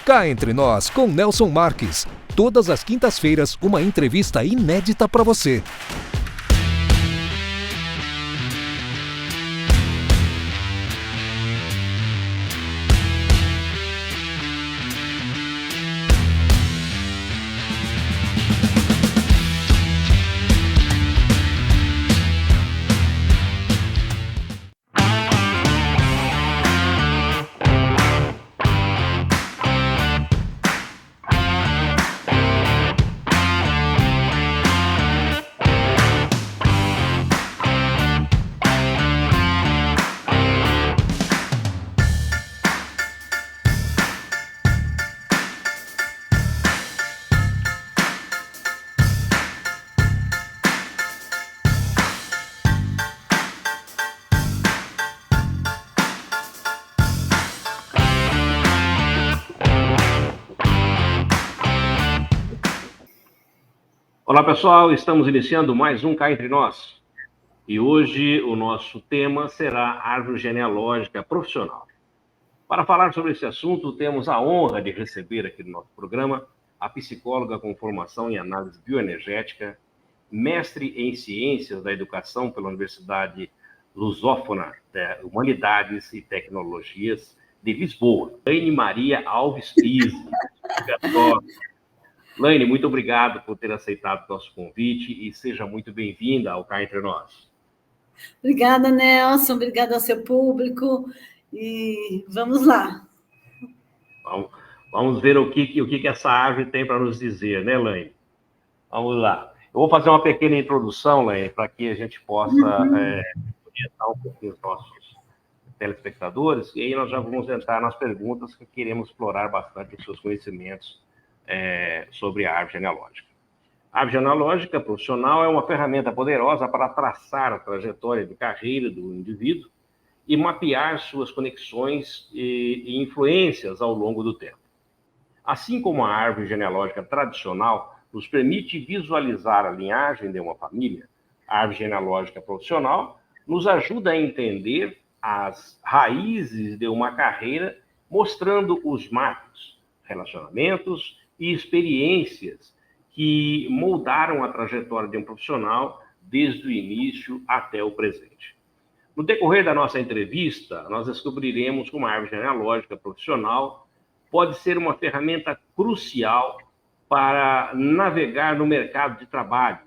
Cá Entre Nós, com Nelson Marques. Todas as quintas-feiras, uma entrevista inédita para você. Olá pessoal, estamos iniciando mais um Cá Entre Nós e hoje o nosso tema será árvore genealógica profissional. Para falar sobre esse assunto, temos a honra de receber aqui no nosso programa a psicóloga com formação em análise bioenergética, mestre em ciências da educação pela Universidade Lusófona de Humanidades e Tecnologias de Lisboa, Laine Maria Alves Pizzi. Laine, muito obrigado por ter aceitado o nosso convite e seja muito bem-vinda ao Cá Entre Nós. Obrigada, Nelson, obrigada ao seu público e vamos lá. Vamos ver o que essa árvore tem para nos dizer, né, Laine? Vamos lá. Eu vou fazer uma pequena introdução, Laine, para que a gente possa orientar um pouquinho os nossos telespectadores e aí nós já vamos entrar nas perguntas que queremos explorar bastante os seus conhecimentos sobre a árvore genealógica. A árvore genealógica profissional é uma ferramenta poderosa para traçar a trajetória de carreira do indivíduo e mapear suas conexões e influências ao longo do tempo. Assim como a árvore genealógica tradicional nos permite visualizar a linhagem de uma família, a árvore genealógica profissional nos ajuda a entender as raízes de uma carreira, mostrando os marcos, relacionamentos e experiências que moldaram a trajetória de um profissional desde o início até o presente. No decorrer da nossa entrevista, nós descobriremos como a árvore genealógica profissional pode ser uma ferramenta crucial para navegar no mercado de trabalho,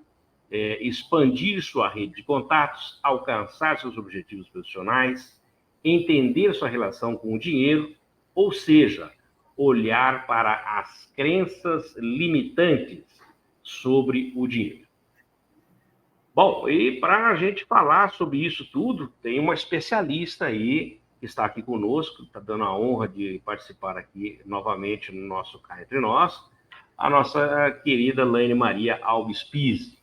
expandir sua rede de contatos, alcançar seus objetivos profissionais, entender sua relação com o dinheiro, ou seja, olhar para as crenças limitantes sobre o dinheiro. Bom, e para a gente falar sobre isso tudo, tem uma especialista aí que está aqui conosco, está dando a honra de participar aqui novamente no nosso Cá Entre Nós, a nossa querida Laine Maria Alves Pizzi,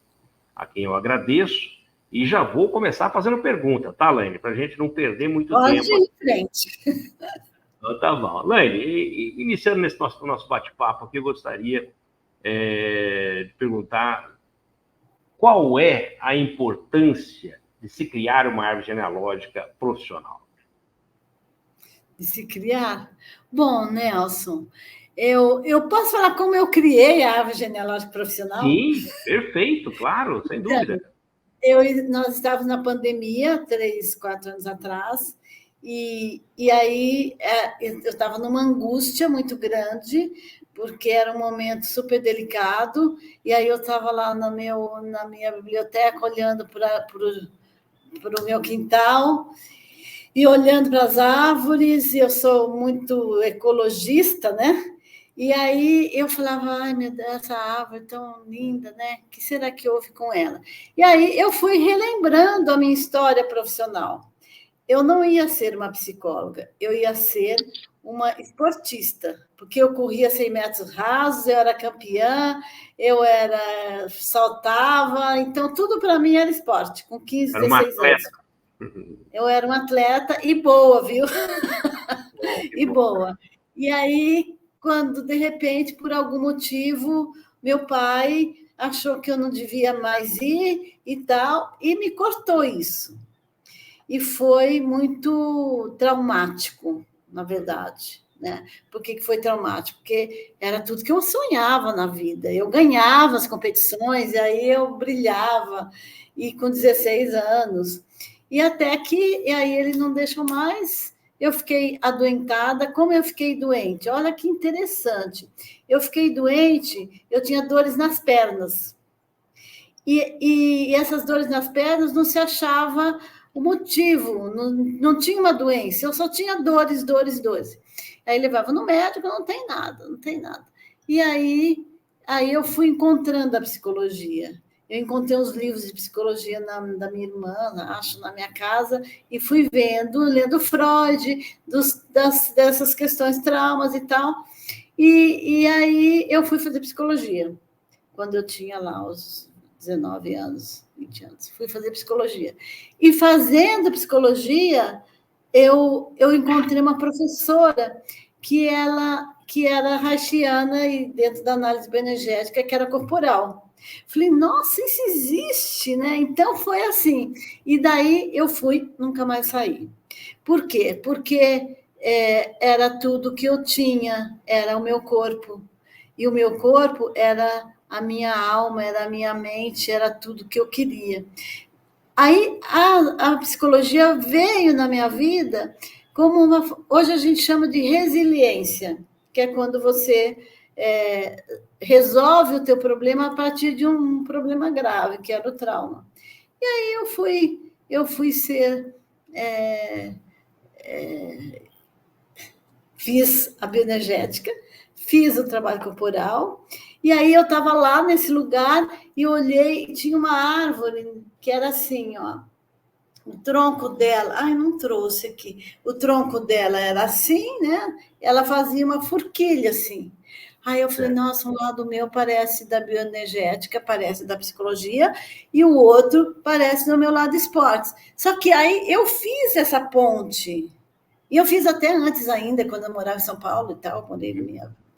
a quem eu agradeço, e já vou começar fazendo pergunta, tá, Laine? Para a gente não perder muito tempo. Pode ir em frente. Então, tá bom. Laine, iniciando nesse nosso bate-papo aqui, eu gostaria de perguntar qual é a importância de se criar uma árvore genealógica profissional? De se criar? Bom, Nelson, eu posso falar como eu criei a árvore genealógica profissional? Sim, perfeito, claro, sem dúvida. Nós estávamos na pandemia, 3, 4 anos atrás, e aí eu estava numa angústia muito grande, porque era um momento super delicado, e aí eu estava lá na minha biblioteca, olhando para o meu quintal, e olhando para as árvores, e eu sou muito ecologista, né? E aí eu falava, ai, meu Deus, essa árvore tão linda, né? O que será que houve com ela? E aí eu fui relembrando a minha história profissional. Eu não ia ser uma psicóloga, eu ia ser uma esportista, porque eu corria 100 metros rasos, eu era campeã, saltava, então tudo para mim era esporte, com 15, 16 anos. Eu era uma atleta e boa, viu? E boa. E aí, quando, de repente, por algum motivo, meu pai achou que eu não devia mais ir e tal, e me cortou isso. E foi muito traumático, na verdade. né? Por que foi traumático? Porque era tudo que eu sonhava na vida. Eu ganhava as competições, e aí eu brilhava, e com 16 anos. E até que, e aí eles não deixam mais, eu fiquei adoentada. Como eu fiquei doente? Olha que interessante. Eu fiquei doente, eu tinha dores nas pernas. E essas dores nas pernas não se achava o motivo, não tinha uma doença, eu só tinha dores, dores, dores. Aí levava no médico, não tem nada, não tem nada. E aí eu fui encontrando a psicologia. Eu encontrei uns livros de psicologia da minha irmã, acho, na minha casa, e fui lendo Freud, dessas questões, traumas e tal. E aí eu fui fazer psicologia, quando eu tinha lá os 19 anos, 20 anos. Fui fazer psicologia. E fazendo psicologia, eu encontrei uma professora que era haitiana e dentro da análise bioenergética, que era corporal. Falei, nossa, isso existe, né? Então foi assim. E daí eu fui, nunca mais saí. Por quê? Porque era tudo que eu tinha, era o meu corpo. E o meu corpo era a minha alma, era a minha mente, era tudo que eu queria. Aí a psicologia veio na minha vida como hoje a gente chama de resiliência, que é quando você resolve o teu problema a partir de um problema grave, que era o trauma. E aí eu fui ser... fiz a bioenergética, fiz o trabalho corporal, e aí eu estava lá nesse lugar e olhei, e tinha uma árvore que era assim, ó, o tronco dela, ai, não trouxe aqui, o tronco dela era assim, né? Ela fazia uma forquilha assim. Aí eu falei, nossa, um lado meu parece da bioenergética, parece da psicologia, e o outro parece do meu lado esportes. Só que aí eu fiz essa ponte. E eu fiz até antes ainda, quando eu morava em São Paulo e tal, morei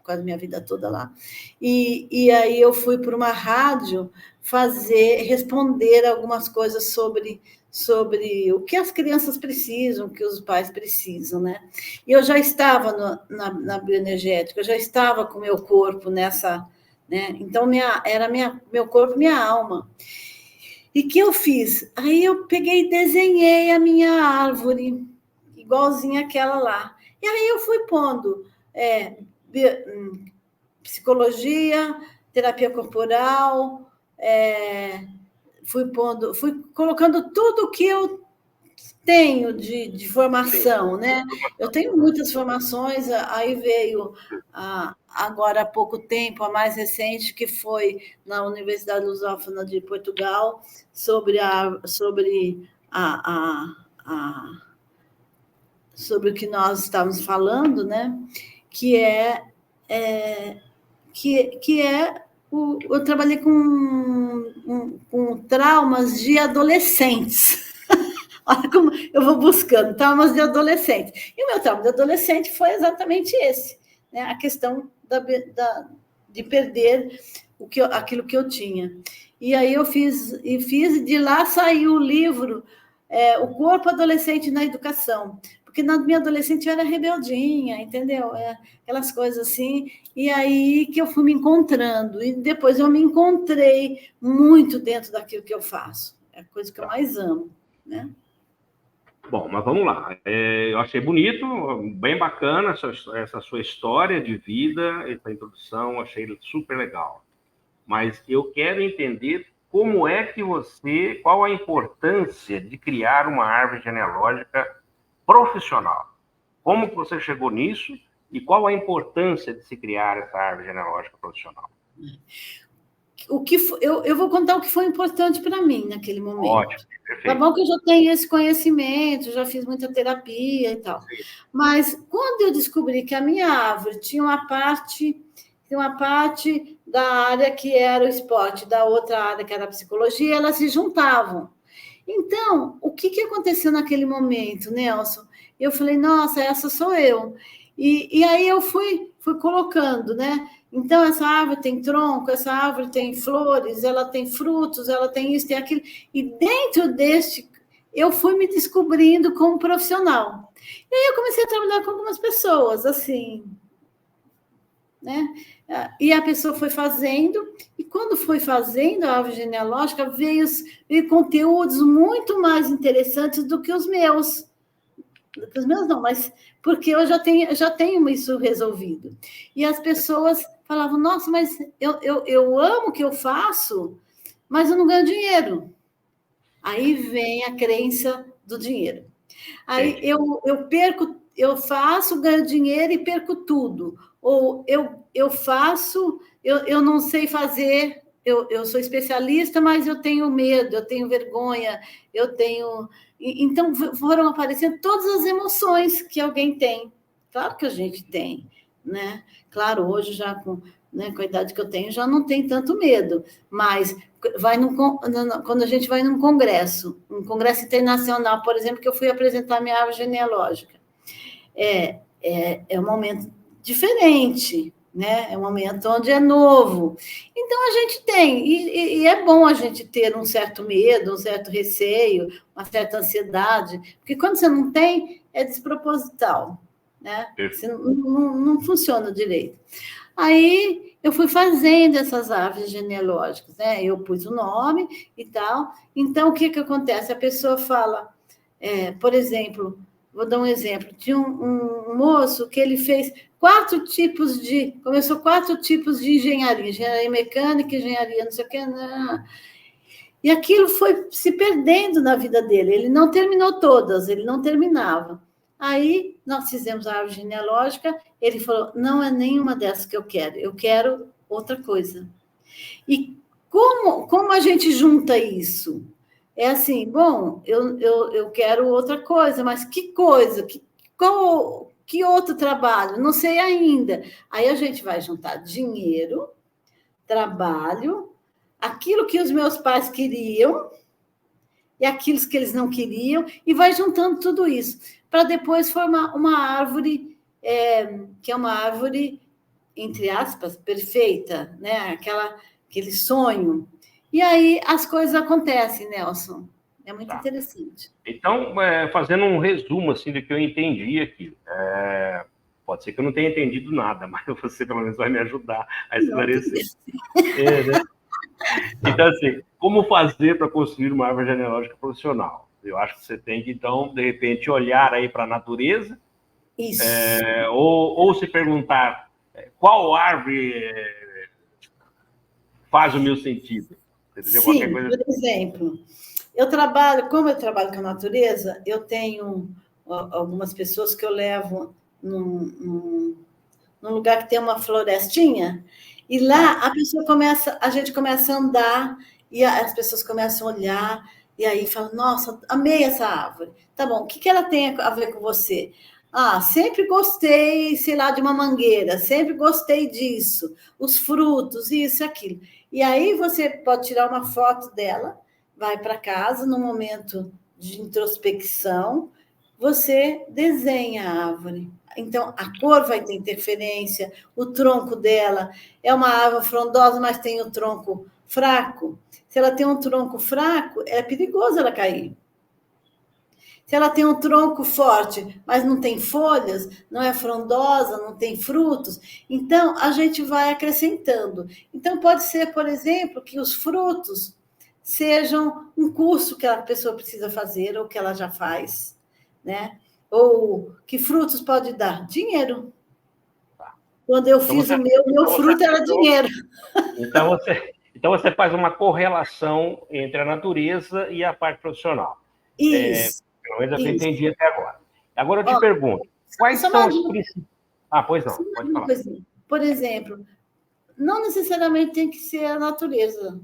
quase minha vida toda lá. E aí eu fui para uma rádio responder algumas coisas sobre o que as crianças precisam, o que os pais precisam, né? E eu já estava na bioenergética, eu já estava com o meu corpo nessa, né? Então, era meu corpo, minha alma. E que eu fiz? Aí eu peguei e desenhei a minha árvore, igualzinha àquela lá. E aí eu fui pondo psicologia, terapia corporal, fui colocando tudo que eu tenho de formação, né? Eu tenho muitas formações, aí veio agora há pouco tempo, a mais recente, que foi na Universidade Lusófona de Portugal, sobre sobre o que nós estávamos falando, né? Eu trabalhei com traumas de adolescentes. Olha como eu vou buscando traumas de adolescente. E o meu trauma de adolescente foi exatamente esse, né? A questão de perder aquilo que eu tinha. E aí eu fiz, e de lá saiu o livro O Corpo Adolescente na Educação. Porque na minha adolescente eu era rebeldinha, entendeu? Aquelas coisas assim. E aí que eu fui me encontrando. E depois eu me encontrei muito dentro daquilo que eu faço. É a coisa que eu mais amo, né? Bom, mas vamos lá. Eu achei bonito, bem bacana essa sua história de vida, essa introdução, achei super legal. Mas eu quero entender como é que qual a importância de criar uma árvore genealógica profissional. Como que você chegou nisso e qual a importância de se criar essa árvore genealógica profissional? Eu vou contar o que foi importante para mim naquele momento. Ótimo, perfeito. Tá bom que eu já tenho esse conhecimento, já fiz muita terapia e tal. Sim. Mas quando eu descobri que a minha árvore tinha uma parte da área que era o esporte, da outra área que era a psicologia, elas se juntavam. Então, o que aconteceu naquele momento, Nelson? Eu falei, nossa, essa sou eu. E aí eu fui colocando, né? Então, essa árvore tem tronco, essa árvore tem flores, ela tem frutos, ela tem isso, tem aquilo. E dentro eu fui me descobrindo como profissional. E aí eu comecei a trabalhar com algumas pessoas, assim, né? E a pessoa foi fazendo, e quando foi fazendo a árvore genealógica, veio conteúdos muito mais interessantes do que os meus. Do que os meus não, mas porque eu já tenho isso resolvido. E as pessoas falavam, nossa, mas eu amo o que eu faço, mas eu não ganho dinheiro. Aí vem a crença do dinheiro. Aí eu perco, eu faço, ganho dinheiro e perco tudo. Ou eu faço, eu não sei fazer, eu sou especialista, mas eu tenho medo, eu tenho vergonha, eu tenho. Então foram aparecendo todas as emoções que alguém tem. Claro que a gente tem, né? Claro, hoje já né, com a idade que eu tenho, já não tem tanto medo, mas quando a gente vai num congresso, um congresso internacional, por exemplo, que eu fui apresentar minha árvore genealógica, é um momento diferente, né? É um momento onde é novo. Então, a gente tem, e é bom a gente ter um certo medo, um certo receio, uma certa ansiedade, porque quando você não tem, é desproposital, né? Você não funciona direito. Aí eu fui fazendo essas árvores genealógicas, né? Eu pus o nome e tal. Então, o que acontece? A pessoa fala, por exemplo, vou dar um exemplo, tinha um moço que ele fez começou 4 tipos de engenharia mecânica, engenharia não sei o que, não. E aquilo foi se perdendo na vida dele, ele não terminou todas, ele não terminava. Aí nós fizemos a árvore genealógica, ele falou, não é nenhuma dessas que eu quero outra coisa. E como a gente junta isso? É assim, bom, eu quero outra coisa, mas que coisa? Que outro trabalho? Não sei ainda. Aí a gente vai juntar dinheiro, trabalho, aquilo que os meus pais queriam e aquilo que eles não queriam, e vai juntando tudo isso, para depois formar uma árvore, que é uma árvore, entre aspas, perfeita, né? Aquele sonho. E aí as coisas acontecem, Nelson. É muito interessante. Então, fazendo um resumo assim, do que eu entendi aqui, pode ser que eu não tenha entendido nada, mas você pelo menos vai me ajudar a esclarecer. Né? Então, assim, como fazer para construir uma árvore genealógica profissional? Eu acho que você tem que, então, de repente, olhar aí para a natureza, Isso. Ou se perguntar qual árvore faz o meu sentido. Sim, por exemplo, como eu trabalho com a natureza, eu tenho algumas pessoas que eu levo num lugar que tem uma florestinha, e lá a gente começa a andar, e as pessoas começam a olhar, e aí falam, nossa, amei essa árvore. Tá bom, o que ela tem a ver com você? Ah, sempre gostei, sei lá, de uma mangueira, sempre gostei disso, os frutos, isso e aquilo. E aí você pode tirar uma foto dela, vai para casa, no momento de introspecção, você desenha a árvore. Então, a cor vai ter interferência, o tronco dela é uma árvore frondosa, mas tem o tronco fraco. Se ela tem um tronco fraco, é perigoso ela cair. Se ela tem um tronco forte, mas não tem folhas, não é frondosa, não tem frutos, então a gente vai acrescentando. Então, pode ser, por exemplo, que os frutos sejam um curso que a pessoa precisa fazer ou que ela já faz, né? Ou que frutos pode dar? Dinheiro. Quando eu fiz o meu fruto era dinheiro. Então você faz uma correlação entre a natureza e a parte profissional. Isso. Pelo menos eu entendi até agora. Agora eu te pergunto, quais são as principais... Pois não, pode falar. Por exemplo, não necessariamente tem que ser a natureza.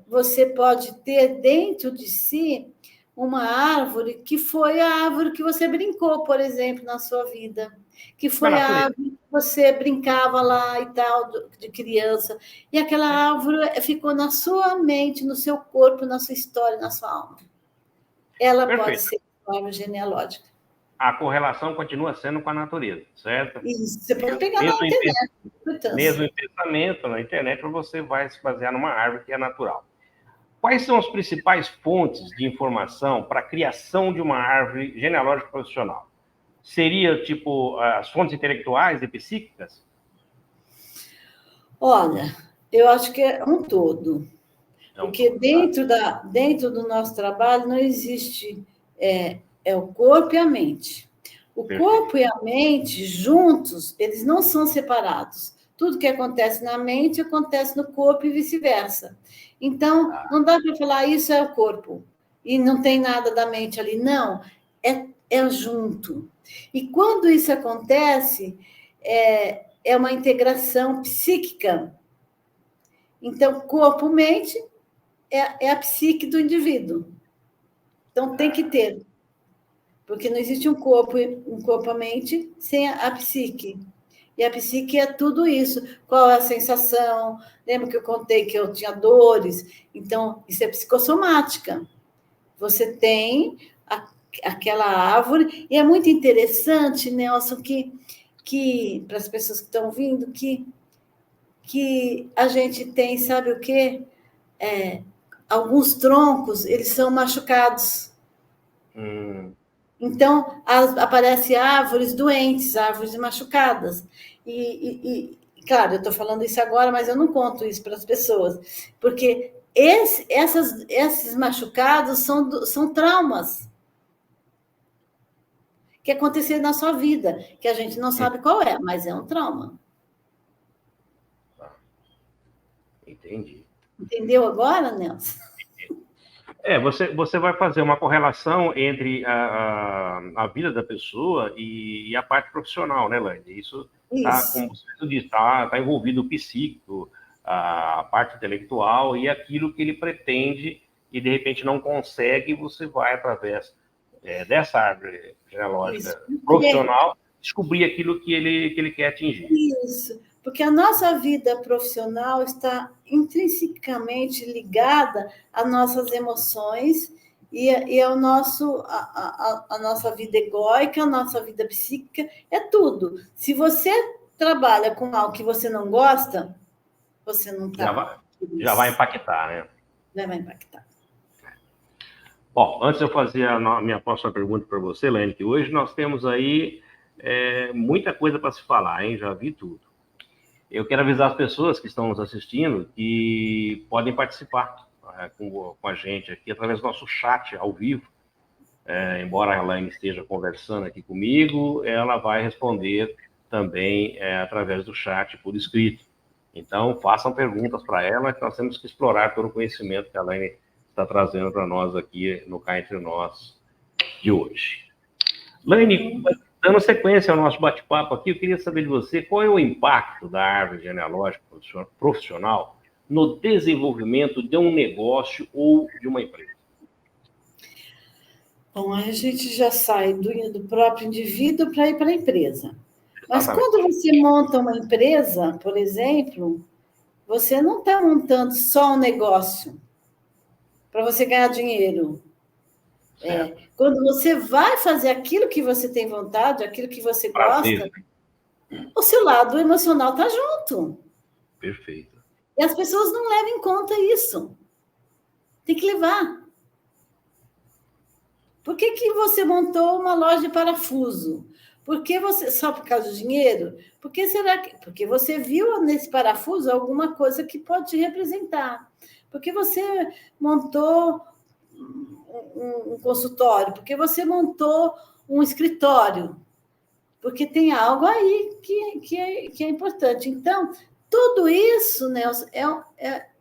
Você pode ter dentro de si uma árvore que foi a árvore que você brincou, por exemplo, na sua vida. Que foi a árvore que você brincava lá e tal, de criança. E aquela árvore ficou na sua mente, no seu corpo, na sua história, na sua alma. Ela pode ser uma árvore genealógica. A correlação continua sendo com a natureza, certo? Isso, você pode pegar na internet. Mesmo em pensamento, na internet, você vai se basear numa árvore que é natural. quais são as principais fontes de informação para a criação de uma árvore genealógica profissional? Seria, tipo, as fontes intelectuais e psíquicas? Olha, eu acho que é um todo. Porque dentro do nosso trabalho não existe o corpo e a mente. O corpo e a mente, juntos, eles não são separados. Tudo que acontece na mente acontece no corpo e vice-versa. Então, não dá para falar isso é o corpo e não tem nada da mente ali. Não, é junto. E quando isso acontece, é uma integração psíquica. Então, corpo-mente é a psique do indivíduo. Então, tem que ter. Porque não existe um corpo a mente sem a psique. E a psique é tudo isso. Qual é a sensação? Lembra que eu contei que eu tinha dores? Então, isso é psicossomática. Você tem aquela árvore, e é muito interessante, Nelson, que para as pessoas que estão vindo, que a gente tem, sabe o quê? Alguns troncos, eles são machucados. Então, aparecem árvores doentes, árvores machucadas. Claro, eu estou falando isso agora, mas eu não conto isso para as pessoas, porque esses machucados são traumas que aconteceram na sua vida, que a gente não sabe qual é, mas é um trauma. Entendi. Entendeu agora, Nelson? Você vai fazer uma correlação entre a vida da pessoa e a parte profissional, né, Laine? Isso está, como você disse, está envolvido o psíquico, a parte intelectual e aquilo que ele pretende e, de repente, não consegue, você vai, através dessa árvore genealógica profissional, descobrir aquilo que ele quer atingir. Isso. Porque a nossa vida profissional está intrinsecamente ligada às nossas emoções e ao a nossa vida egóica, a nossa vida psíquica, é tudo. Se você trabalha com algo que você não gosta, você não está... Já vai impactar, né? Já vai impactar. Bom, antes de eu fazer a minha próxima pergunta para você, Laine, que hoje nós temos aí muita coisa para se falar, hein? Já vi tudo. Eu quero avisar as pessoas que estão nos assistindo que podem participar com a gente aqui através do nosso chat ao vivo. Embora a Elaine esteja conversando aqui comigo, ela vai responder também através do chat por escrito. Então, façam perguntas para ela, que nós temos que explorar todo o conhecimento que a Elaine está trazendo para nós aqui no Cá Entre Nós de hoje. Laine, dando sequência ao nosso bate-papo aqui, eu queria saber de você qual é o impacto da árvore genealógica profissional no desenvolvimento de um negócio ou de uma empresa. Bom, a gente já sai do próprio indivíduo para ir para a empresa. Mas quando você monta uma empresa, por exemplo, você não está montando só um negócio para você ganhar dinheiro. Quando você vai fazer aquilo que você tem vontade, aquilo que você gosta, o seu lado emocional está junto. Perfeito. E as pessoas não levam em conta isso. Tem que levar. Por que você montou uma loja de parafuso? Por que você... Só por causa do dinheiro? Porque você viu nesse parafuso alguma coisa que pode te representar. Porque você montou um consultório, porque você montou um escritório, porque tem algo aí que é importante. Então, tudo isso, Nelson,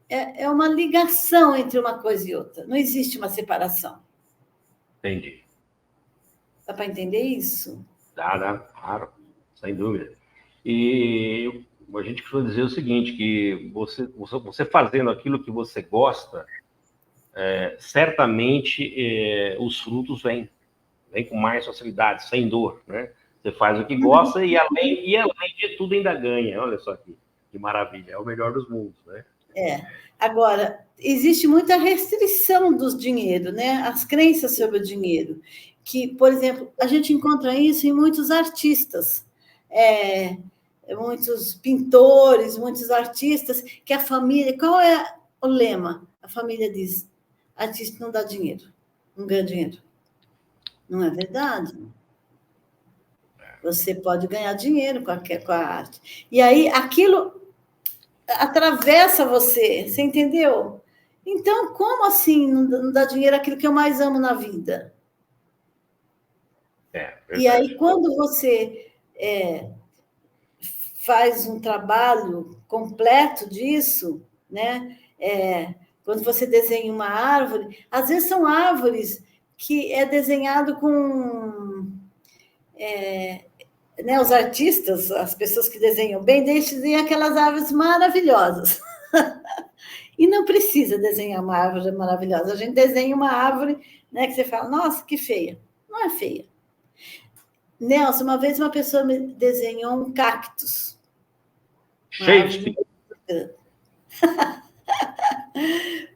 é uma ligação entre uma coisa e outra. Não existe uma separação. Entendi. Dá para entender isso? Dá, claro, sem dúvida. E a gente costuma dizer o seguinte, que você fazendo aquilo que você gosta, certamente os frutos vêm com mais facilidade, sem dor, né? Você faz o que gosta e além de tudo ainda ganha. Olha só aqui, que maravilha, é o melhor dos mundos, né? Agora, existe muita restrição do dinheiro, né? As crenças sobre o dinheiro, que, por exemplo, a gente encontra isso em muitos artistas, muitos pintores, muitos artistas, que a família... Qual é o lema? A família diz, artista não dá dinheiro, não ganha dinheiro. Não é verdade? Você pode ganhar dinheiro com a arte. E aí, aquilo atravessa você, você entendeu? Então, como assim não dá dinheiro aquilo que eu mais amo na vida? E aí, quando você faz um trabalho completo disso, né? Quando você desenha uma árvore, às vezes são árvores que é desenhado com... né, os artistas, as pessoas que desenham bem, desenham aquelas árvores maravilhosas. E não precisa desenhar uma árvore maravilhosa. A gente desenha uma árvore, né, que você fala, nossa, que feia. Não é feia. Nelson, uma vez uma pessoa me desenhou um cactus. Cheio de...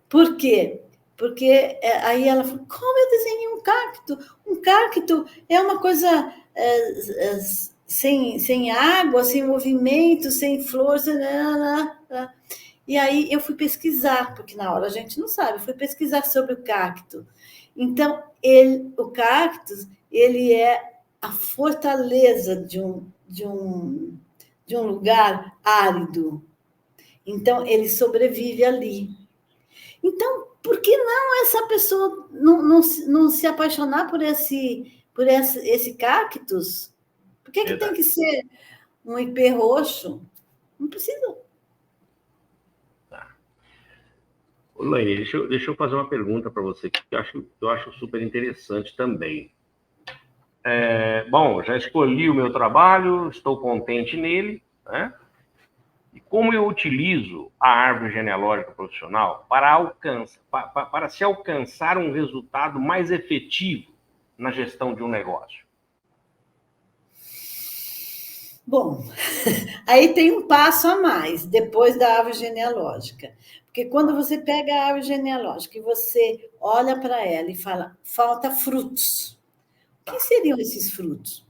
Por quê? Porque aí ela falou, como eu desenhei um cacto? Um cacto é uma coisa sem água, sem movimento, sem flor. E aí eu fui pesquisar, porque na hora a gente não sabe, eu fui pesquisar sobre o cacto. Então, o cactus, ele é a fortaleza de um lugar árido. Então, ele sobrevive ali. Então, por que não essa pessoa não se apaixonar por esse cactus? Por que tem que ser um ipê roxo? Não precisa. Tá. Laine, deixa eu fazer uma pergunta para você, que eu acho super interessante também. Bom, já escolhi o meu trabalho, estou contente nele, né? E como eu utilizo a árvore genealógica profissional para se alcançar um resultado mais efetivo na gestão de um negócio? Bom, aí tem um passo a mais, depois da árvore genealógica. Porque quando você pega a árvore genealógica e você olha para ela e fala, falta frutos. O que seriam esses frutos?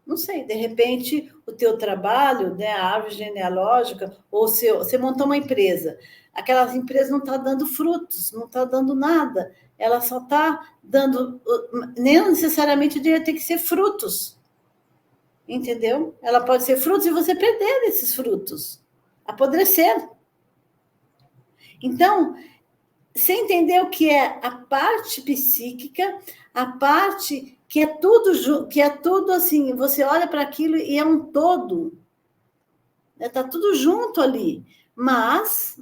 Não sei, de repente, o teu trabalho, né, a árvore genealógica, ou você montou uma empresa, aquelas empresas não estão dando frutos, não está dando nada, ela só está dando, nem necessariamente tem que ser frutos, entendeu? Ela pode ser frutos e você perder esses frutos, apodrecer. Então, você entendeu o que é a parte psíquica, a parte que é tudo assim, você olha para aquilo e é um todo. Está tudo junto ali. Mas,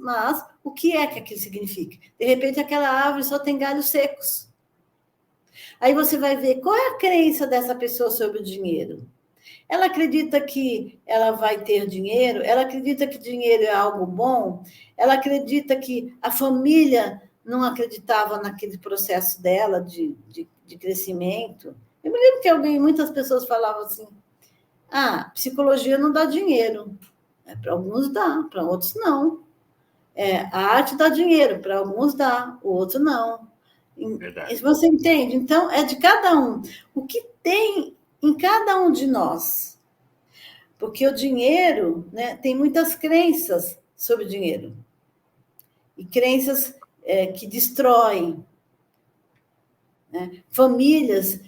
o que é que aquilo significa? De repente, aquela árvore só tem galhos secos. Aí você vai ver qual é a crença dessa pessoa sobre o dinheiro. Ela acredita que ela vai ter dinheiro? Ela acredita que dinheiro é algo bom? Ela acredita que a família não acreditava naquele processo dela de crescimento? Eu me lembro que muitas pessoas falavam assim, psicologia não dá dinheiro. Para alguns dá, para outros não. A arte dá dinheiro, para alguns dá, o outro não. Verdade. Você entende? Então, é de cada um. O que tem em cada um de nós? Porque o dinheiro, né, tem muitas crenças sobre o dinheiro. E crenças que destroem. Né? Famílias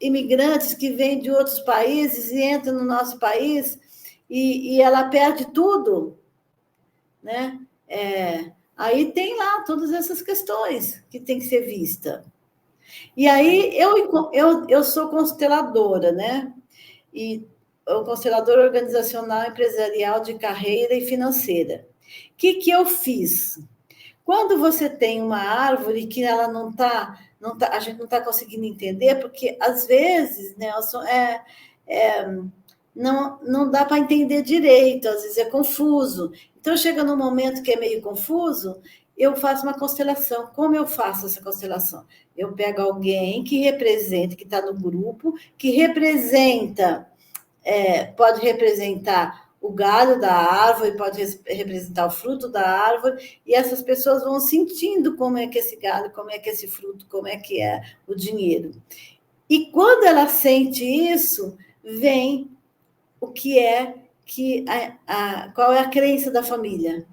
imigrantes que vêm de outros países e entram no nosso país e ela perde tudo. Né? Aí tem lá todas essas questões que tem que ser vista. E aí eu sou consteladora, né? E o constelador organizacional, empresarial, de carreira e financeira. O que eu fiz? Quando você tem uma árvore que ela a gente não está conseguindo entender, porque às vezes, Nelson, não dá para entender direito, às vezes é confuso. Então, chega num momento que é meio confuso, eu faço uma constelação. Como eu faço essa constelação? Eu pego alguém que representa, que está no grupo, que representa, pode representar o galho da árvore, pode representar o fruto da árvore, e essas pessoas vão sentindo como é que esse galho, como é que esse fruto, como é que é o dinheiro. E quando ela sente isso, vem o que é qual é a crença da família.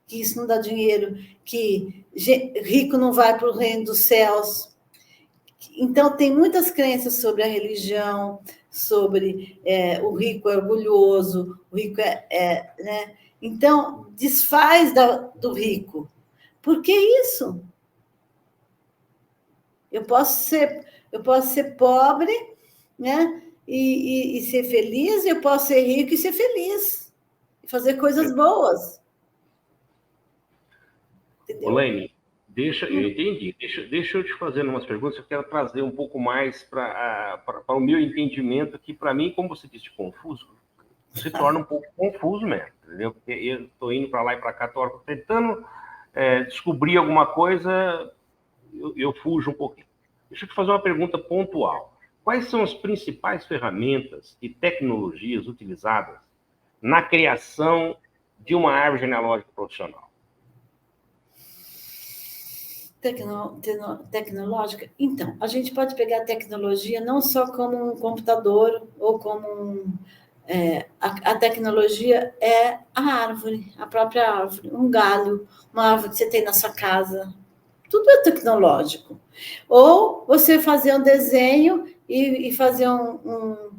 que isso não dá dinheiro, que rico não vai para o reino dos céus. Então, tem muitas crenças sobre a religião, sobre o rico é orgulhoso, o rico né? Então, desfaz do rico. Por que isso? Eu posso ser pobre, né? E ser feliz, e eu posso ser rico e ser feliz. E fazer coisas boas. Entendeu? Elaine, eu entendi. Deixa eu te fazer umas perguntas. Eu quero trazer um pouco mais para o meu entendimento, que para mim, como você disse, confuso, se torna um pouco confuso mesmo, entendeu? Porque eu estou indo para lá e para cá, estou tentando descobrir alguma coisa, eu fujo um pouquinho. Deixa eu te fazer uma pergunta pontual. Quais são as principais ferramentas e tecnologias utilizadas na criação de uma árvore genealógica profissional? Tecnológica? Então, a gente pode pegar a tecnologia não só como um computador ou como a tecnologia é a árvore, a própria árvore, um galho, uma árvore que você tem na sua casa. Tudo é tecnológico. Ou você fazer um desenho e fazer um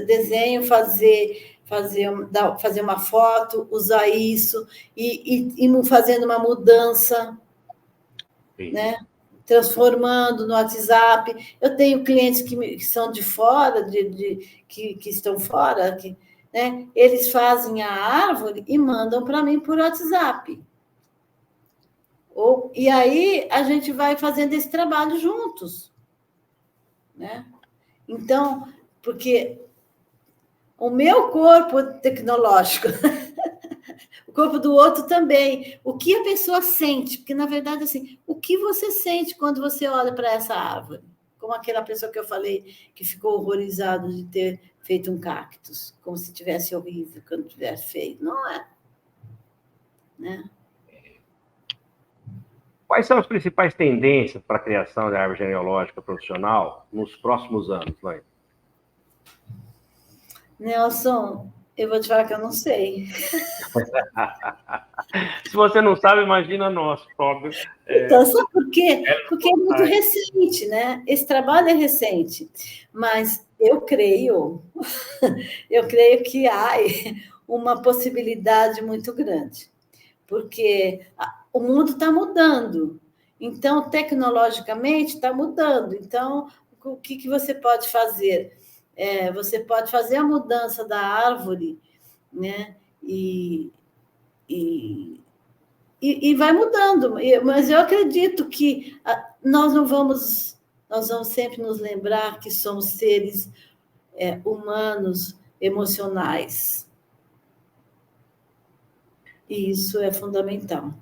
desenho, fazer uma foto, usar isso e fazendo uma mudança, né? Transformando no WhatsApp. Eu tenho clientes que são de fora, que estão fora, né? Eles fazem a árvore e mandam para mim por WhatsApp. E aí a gente vai fazendo esse trabalho juntos, né? Então, porque o meu corpo é tecnológico, o corpo do outro também. O que a pessoa sente? Porque, na verdade, assim, o que você sente quando você olha para essa árvore? Como aquela pessoa que eu falei que ficou horrorizado de ter feito um cactus, como se tivesse horrível quando tivesse feito. Não é, né? Quais são as principais tendências para a criação da árvore genealógica profissional nos próximos anos, Laine? Nelson, eu vou te falar que eu não sei. Se você não sabe, imagina nós, pobre. Então, sabe por quê? Porque é muito recente, né? Esse trabalho é recente, mas eu creio que há uma possibilidade muito grande, porque o mundo está mudando, então, tecnologicamente, está mudando. Então, o que você pode fazer? Você pode fazer a mudança da árvore, né? E vai mudando, mas eu acredito que nós vamos sempre nos lembrar que somos seres humanos, emocionais. E isso é fundamental.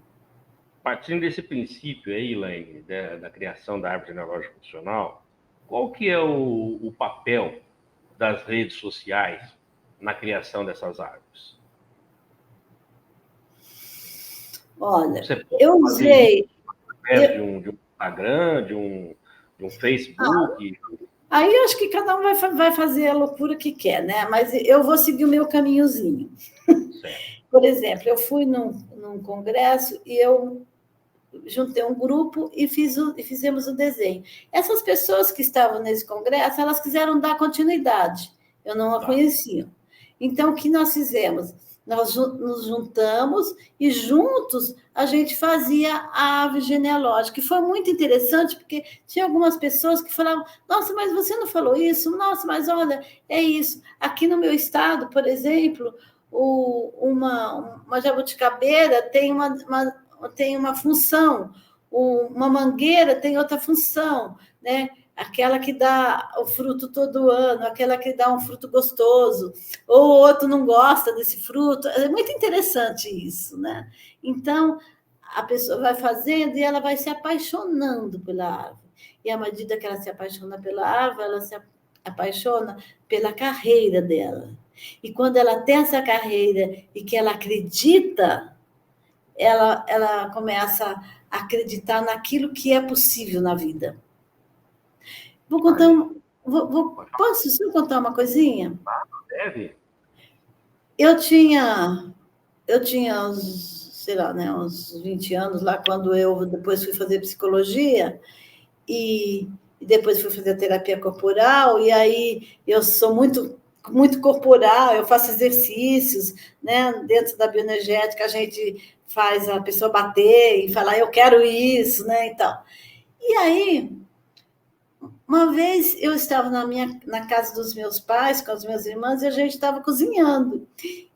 Partindo desse princípio aí, Laine, da criação da árvore genealógica profissional, qual que é o papel das redes sociais na criação dessas árvores? Olha, eu usei... De um Instagram, de um Facebook... Aí eu acho que cada um vai fazer a loucura que quer, né? Mas eu vou seguir o meu caminhozinho. Por exemplo, eu fui num congresso e eu juntei um grupo e fizemos o desenho. Essas pessoas que estavam nesse congresso, elas quiseram dar continuidade. Eu não a conhecia. Então, o que nós fizemos? Nós nos juntamos e juntos a gente fazia a árvore genealógica. E foi muito interessante, porque tinha algumas pessoas que falavam: nossa, mas você não falou isso? Nossa, mas olha, é isso. Aqui no meu estado, por exemplo, uma jabuticabeira tem uma função, uma mangueira tem outra função, né? Aquela que dá o fruto todo ano, aquela que dá um fruto gostoso, ou o outro não gosta desse fruto. É muito interessante isso, né? Então, a pessoa vai fazendo e ela vai se apaixonando pela árvore. E à medida que ela se apaixona pela árvore, ela se apaixona pela carreira dela. E quando ela tem essa carreira e que ela acredita, ela começa a acreditar naquilo que é possível na vida. Vou contar posso só contar uma coisinha? Deve. Eu tinha eu tinha uns, sei lá, né, uns 20 anos lá, quando eu depois fui fazer psicologia, e depois fui fazer terapia corporal, e aí eu sou muito corporal, eu faço exercícios, né? Dentro da bioenergética, a gente faz a pessoa bater e falar, eu quero isso, né? Então, e aí, uma vez eu estava na casa dos meus pais, com as minhas irmãs, e a gente estava cozinhando.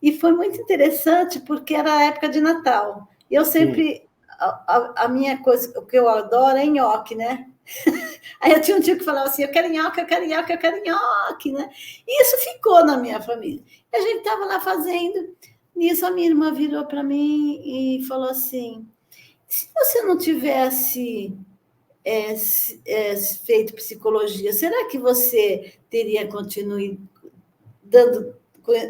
E foi muito interessante, porque era a época de Natal. E eu sempre, a minha coisa, o que eu adoro é nhoque, né? Aí eu tinha um tio que falava assim, eu quero nhoque, eu quero nhoque, eu quero nhoque, né? E isso ficou na minha família. E a gente estava lá fazendo, nisso a minha irmã virou para mim e falou assim, se você não tivesse feito psicologia, será que você teria dando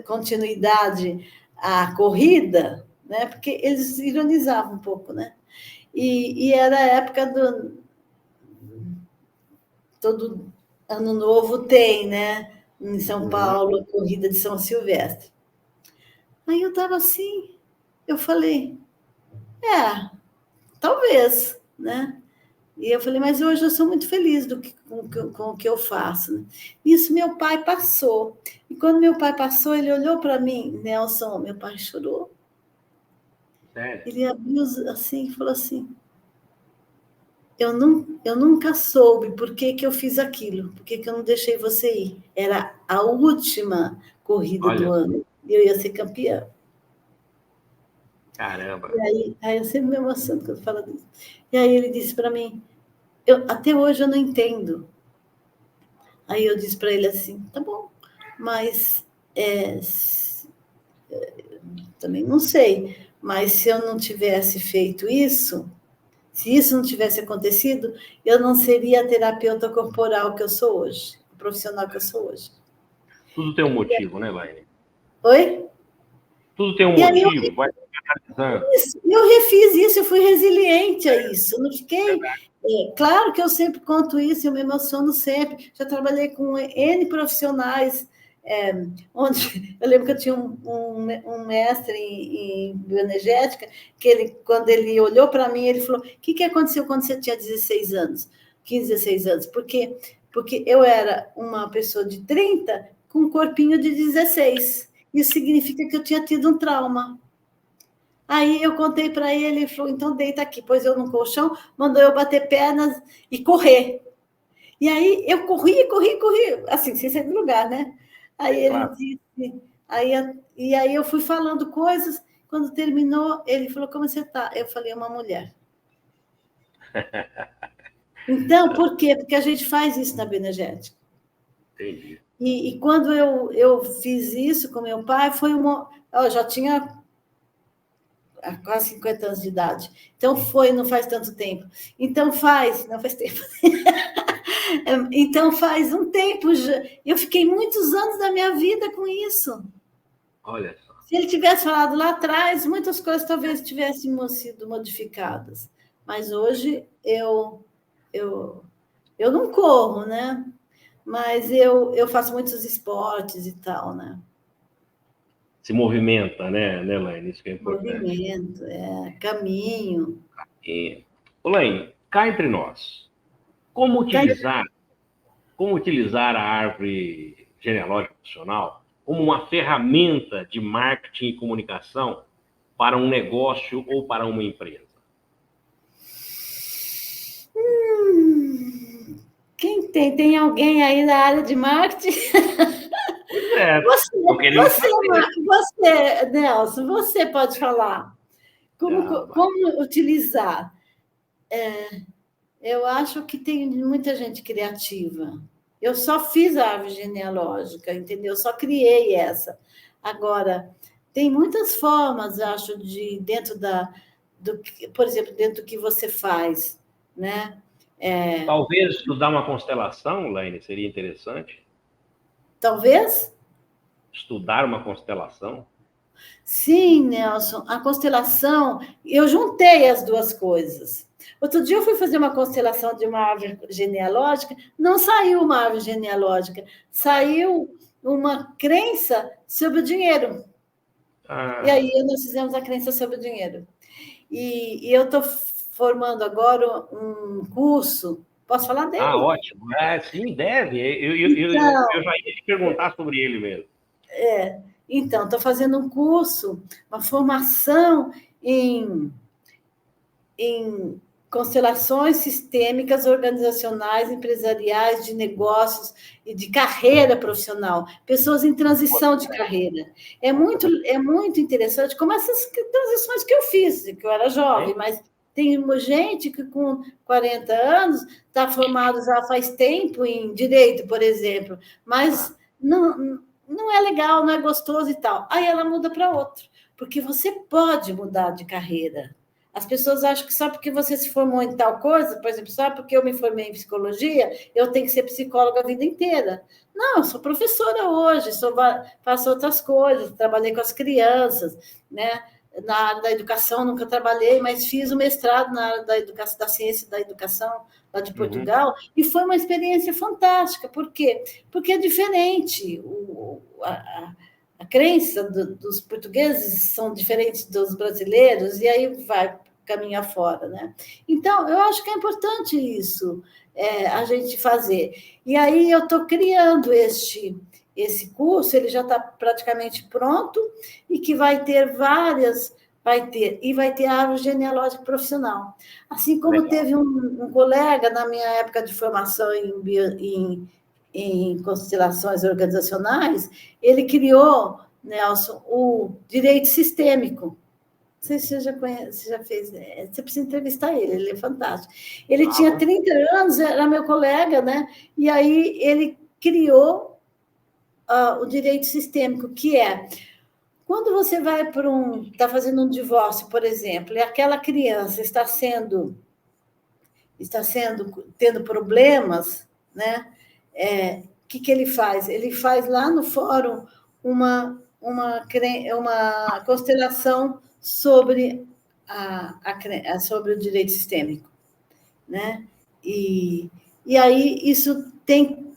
continuidade à corrida? Né? Porque eles ironizavam um pouco, né? E era a época do... Todo ano novo tem, né? Em São Paulo, a corrida de São Silvestre. Aí eu estava assim, eu falei, talvez, né? E eu falei, mas hoje eu sou muito feliz com o que eu faço. Né? Isso meu pai passou. E quando meu pai passou, ele olhou para mim, Nelson, meu pai chorou. Sério? Ele abriu assim e falou assim, eu nunca soube por que eu fiz aquilo, por que eu não deixei você ir. Era a última corrida do Olha, ano, e eu ia ser campeã. caramba. E aí eu sempre me emociono quando falo disso. E aí ele disse para mim, até hoje eu não entendo. Aí eu disse para ele assim, tá bom, mas também não sei, mas se eu não tivesse feito isso, se isso não tivesse acontecido, eu não seria a terapeuta corporal que eu sou hoje, a profissional que eu sou hoje. Tudo tem um motivo, né, Laine? Oi? Tudo tem um E aí motivo, vai analisando. eu refiz isso, eu fui resiliente a isso. Eu não fiquei. Claro que eu sempre conto isso, eu me emociono sempre. Já trabalhei com N profissionais, onde eu lembro que eu tinha um mestre em bioenergética, que ele, quando ele olhou para mim, ele falou: o que aconteceu quando você tinha 16 anos? 15, 16 anos? Porque eu era uma pessoa de 30 com um corpinho de 16. Isso significa que eu tinha tido um trauma. Aí eu contei para ele, ele falou, então deita aqui. Pôs eu no colchão, mandou eu bater pernas e correr. E aí eu corri, assim, sem sair do lugar, né? Aí ele Claro. disse, e aí eu fui falando coisas, quando terminou, ele falou, como você está? Eu falei, uma mulher. Então, por quê? Porque a gente faz isso na bioenergética. Entendi. E quando eu fiz isso com meu pai, foi uma... Eu já tinha quase 50 anos de idade. Então não faz tanto tempo. Não faz tempo. Então faz um tempo já. Eu fiquei muitos anos da minha vida com isso. Olha só. Se ele tivesse falado lá atrás, muitas coisas talvez tivessem sido modificadas. Mas hoje eu não corro, né? Mas eu faço muitos esportes e tal, né? Se movimenta, né, Laine? Isso que é importante. Movimento, caminho. Laine, cá entre nós, como utilizar a árvore genealógica funcional como uma ferramenta de marketing e comunicação para um negócio ou para uma empresa? Quem tem alguém aí na área de marketing? Pois é. Você, Nelson, você pode falar. Como utilizar? Eu acho que tem muita gente criativa. Eu só fiz a árvore genealógica, entendeu? Eu só criei essa. Agora, tem muitas formas, acho, por exemplo, dentro do que você faz, né? Talvez estudar uma constelação, Laine, seria interessante? Talvez? Estudar uma constelação? Sim, Nelson, a constelação, eu juntei as duas coisas. Outro dia eu fui fazer uma constelação de uma árvore genealógica, não saiu uma árvore genealógica, saiu uma crença sobre o dinheiro. E aí nós fizemos a crença sobre o dinheiro. E eu estou formando agora um curso. Posso falar dele? Ótimo. Sim, deve. Eu já ia te perguntar sobre ele mesmo. Então, estou fazendo um curso, uma formação em constelações sistêmicas, organizacionais, empresariais, de negócios e de carreira profissional, pessoas em transição de carreira. É muito interessante, como essas transições que eu fiz, que eu era jovem, mas tem gente que com 40 anos está formado já faz tempo em direito, por exemplo, mas não é legal, não é gostoso e tal. Aí ela muda para outro, porque você pode mudar de carreira. As pessoas acham que só porque você se formou em tal coisa, por exemplo, só porque eu me formei em psicologia, eu tenho que ser psicóloga a vida inteira. Não, eu sou professora hoje, faço outras coisas, trabalhei com as crianças, né? Na área da educação nunca trabalhei, mas fiz o mestrado na área da educação, da ciência da educação lá de Portugal, e foi uma experiência fantástica. Por quê? Porque é diferente. A crença dos portugueses são diferentes dos brasileiros, e aí vai caminhar fora, né? Então, eu acho que é importante isso, a gente fazer. E aí eu estou criando esse curso, ele já está praticamente pronto, e que vai ter vai ter árvore genealógica profissional. Assim como legal. Teve um colega na minha época de formação em constelações organizacionais, ele criou, Nelson, o direito sistêmico. Não sei se você já conhece, você já fez. Você precisa entrevistar ele é fantástico. Ele tinha 30 anos, era meu colega, né? E aí ele criou o direito sistêmico, que é quando você vai para está fazendo um divórcio, por exemplo, e aquela criança está tendo problemas, né? O que ele faz? Ele faz lá no fórum uma constelação sobre sobre o direito sistêmico, né? E aí isso tem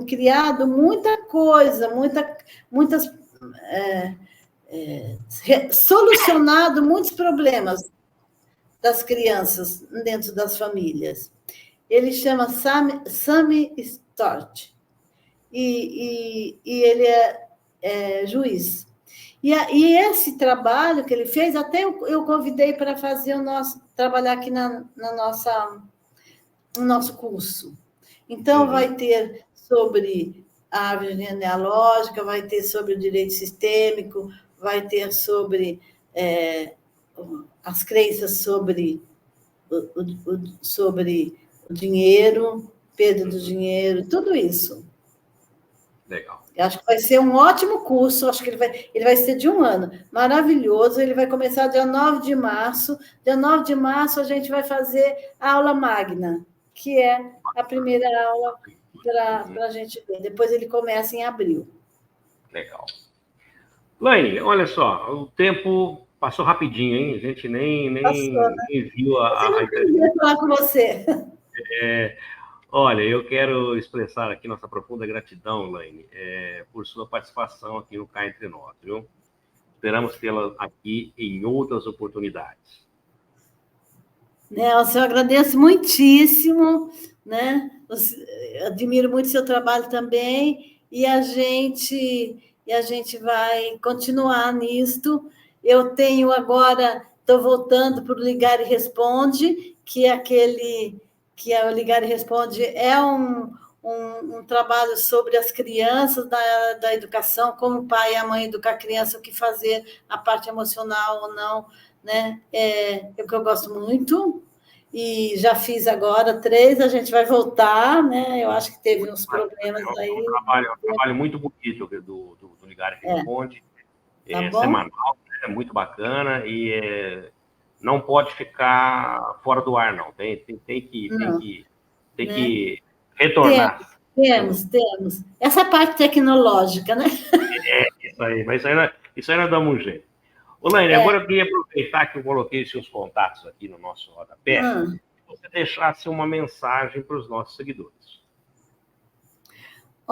criado muita coisa, solucionado muitos problemas das crianças dentro das famílias. Ele chama Sami Stort, e ele é juiz. E esse trabalho que ele fez, até eu convidei para fazer trabalhar aqui no nosso curso. Então, vai ter sobre a árvore genealógica, vai ter sobre o direito sistêmico, vai ter sobre as crenças sobre o dinheiro, perda do dinheiro, tudo isso. Legal. Eu acho que vai ser um ótimo curso, acho que ele vai ser de 1 ano, maravilhoso, ele vai começar dia 9 de março. Dia 9 de março a gente vai fazer a aula magna, que é a primeira aula para a gente ver. Depois ele começa em abril. Legal. Laine, olha só, o tempo passou rapidinho, hein? A gente nem viu a entrevista. Falar com você. Olha, eu quero expressar aqui nossa profunda gratidão, Laine, por sua participação aqui no Cá Entre Nós, viu? Esperamos tê-la aqui em outras oportunidades. Nelson, eu agradeço muitíssimo, né? Eu admiro muito seu trabalho também, e a gente vai continuar nisto. Eu tenho agora, estou voltando para o Ligar e Responde, que é o Ligar e Responde, é um trabalho sobre as crianças, da educação, como o pai e a mãe educar a criança, o que fazer, a parte emocional ou não, né? É o que eu gosto muito, e já fiz agora 3, a gente vai voltar, né? Eu acho que teve uns problemas aí. É um trabalho muito bonito do Ligar e Responde, semanal, é muito bacana, e não pode ficar fora do ar, não. Tem que retornar. Temos. Essa parte tecnológica, né? Isso aí, mas isso aí nós damos um jeito. Ô, Laine, agora eu queria aproveitar que eu coloquei seus contatos aqui no nosso rodapé, que você deixasse uma mensagem para os nossos seguidores.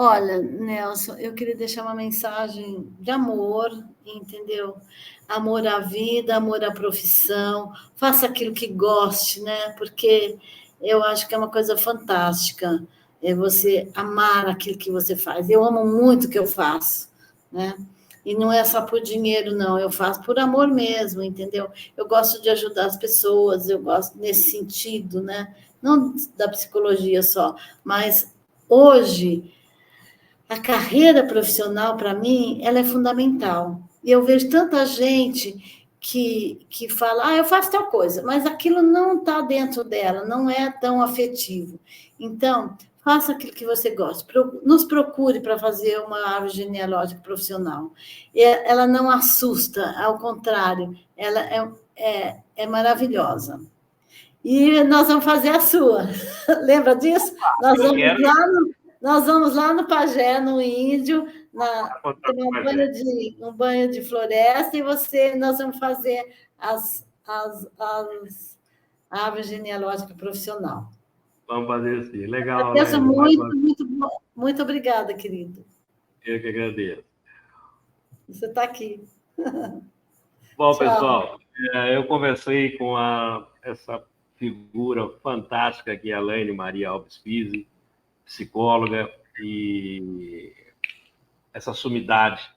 Olha, Nelson, eu queria deixar uma mensagem de amor, entendeu? Amor à vida, amor à profissão, faça aquilo que goste, né? Porque eu acho que é uma coisa fantástica, é você amar aquilo que você faz. Eu amo muito o que eu faço, né? E não é só por dinheiro, não, eu faço por amor mesmo, entendeu? Eu gosto de ajudar as pessoas, eu gosto nesse sentido, né? Não da psicologia só, mas hoje a carreira profissional, para mim, ela é fundamental. E eu vejo tanta gente que fala, eu faço tal coisa, mas aquilo não está dentro dela, não é tão afetivo. Então, faça aquilo que você gosta. Nos procure para fazer uma árvore genealógica profissional. Ela não assusta, ao contrário, ela é maravilhosa. E nós vamos fazer a sua. Lembra disso? Nós vamos lá no Pajé, no Índio, tomar um banho de floresta, e nós vamos fazer as árvores genealógicas profissional. Vamos fazer sim. Legal, Agradeço Laine. muito obrigada, querido. Eu que agradeço. Você está aqui. Bom, Tchau. pessoal, eu conversei com essa figura fantástica que é a Laine Maria Alves Pizzi, psicóloga, e essa sumidade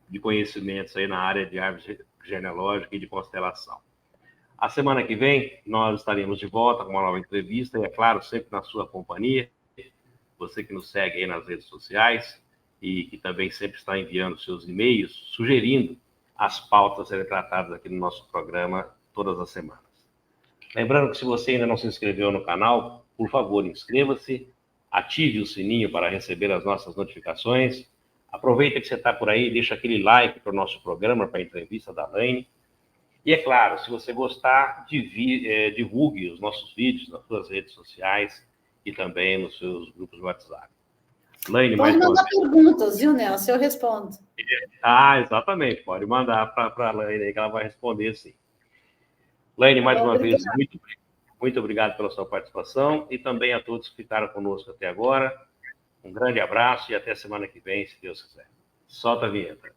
de conhecimentos aí na área de árvore genealógica e de constelação. A semana que vem, nós estaremos de volta com uma nova entrevista, e, é claro, sempre na sua companhia. Você que nos segue aí nas redes sociais e que também sempre está enviando seus e-mails, sugerindo as pautas a serem tratadas aqui no nosso programa todas as semanas. Lembrando que se você ainda não se inscreveu no canal, por favor, inscreva-se, ative o sininho para receber as nossas notificações. Aproveita que você está por aí, deixa aquele like para o nosso programa, para a entrevista da Laine. E, é claro, se você gostar, divulgue os nossos vídeos nas suas redes sociais e também nos seus grupos de WhatsApp. Laine, pode mandar perguntas, viu, Nelson? Eu respondo. Exatamente. Pode mandar para a Laine aí, que ela vai responder, sim. Laine, mais uma vez, muito obrigado pela sua participação, e também a todos que ficaram conosco até agora. Um grande abraço e até semana que vem, se Deus quiser. Solta a vinheta.